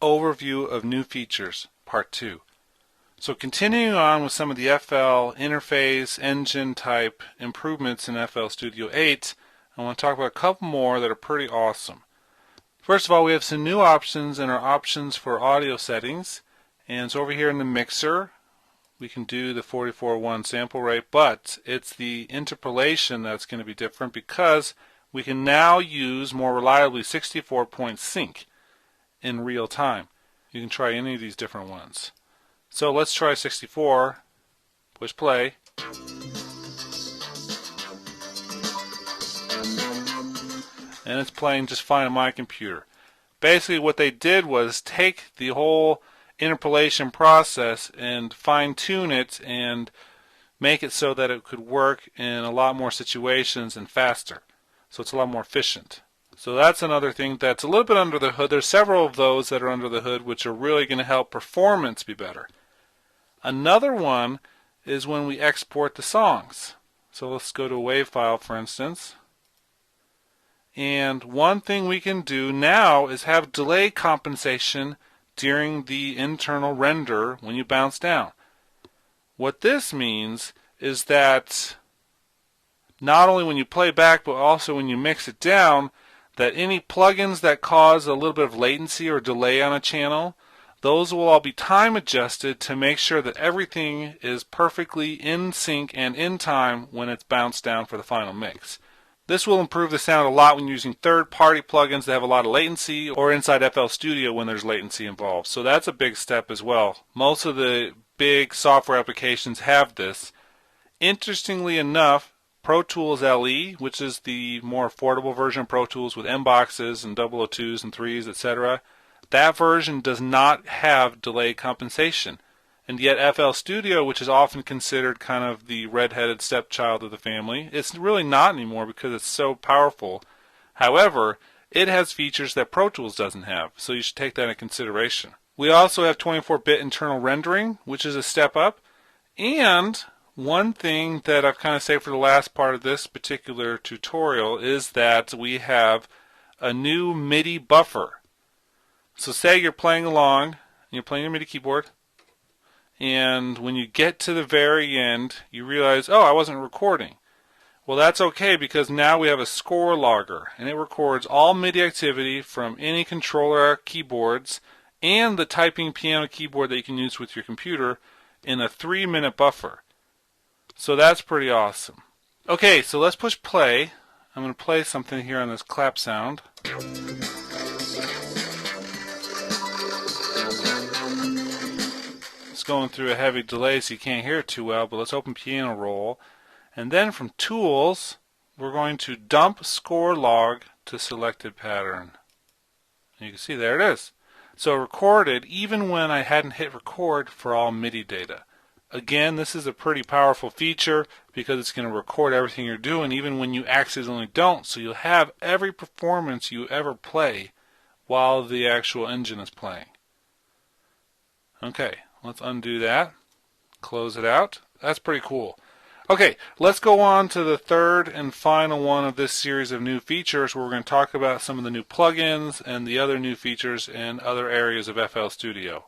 Overview of New Features, Part 2. So continuing on with some of the FL interface engine type improvements in FL Studio 8, I want to talk about a couple more that are pretty awesome. First of all, we have some new options in our options for audio settings, and so over here in the mixer we can do the 44.1 sample rate, but it's the interpolation that's going to be different because we can now use more reliably 64-point sync in real time. You can try any of these different ones. So let's try 64, push play. And it's playing just fine on my computer. Basically what they did was take the whole interpolation process and fine-tune it and make it so that it could work in a lot more situations and faster. So it's a lot more efficient. So that's another thing that's a little bit under the hood. There's several of those that are under the hood which are really going to help performance be better. Another one is when we export the songs. So let's go to a WAV file, for instance. And one thing we can do now is have delay compensation during the internal render when you bounce down. What this means is that not only when you play back but also when you mix it down, that any plugins that cause a little bit of latency or delay on a channel, those will all be time adjusted to make sure that everything is perfectly in sync and in time when it's bounced down for the final mix. This will improve the sound a lot when using third-party plugins that have a lot of latency or inside FL Studio when there's latency involved. So that's a big step as well. Most of the big software applications have this. Interestingly enough, Pro Tools LE, which is the more affordable version of Pro Tools with M-Boxes and 002s and 3s, etc., that version does not have delay compensation. And yet FL Studio, which is often considered kind of the red-headed stepchild of the family, it's really not anymore because it's so powerful. However, it has features that Pro Tools doesn't have, so you should take that into consideration. We also have 24-bit internal rendering, which is a step up, and one thing that I've kind of saved for the last part of this particular tutorial is that we have a new MIDI buffer. So say you're playing along, and you're playing your MIDI keyboard, and when you get to the very end, you realize, oh, I wasn't recording. Well, that's okay because now we have a score logger, and it records all MIDI activity from any controller keyboards and the typing piano keyboard that you can use with your computer in a 3-minute buffer. So that's pretty awesome. Okay, so let's push play. I'm going to play something here on this clap sound. It's going through a heavy delay so you can't hear it too well, but let's open Piano Roll. And then from Tools, we're going to dump score log to selected pattern. And you can see there it is. So it recorded even when I hadn't hit record for all MIDI data. Again, this is a pretty powerful feature because it's going to record everything you're doing even when you accidentally don't. So you'll have every performance you ever play while the actual engine is playing. Okay, let's undo that. Close it out. That's pretty cool. Okay, let's go on to the third and final one of this series of new features where we're going to talk about some of the new plugins and the other new features in other areas of FL Studio.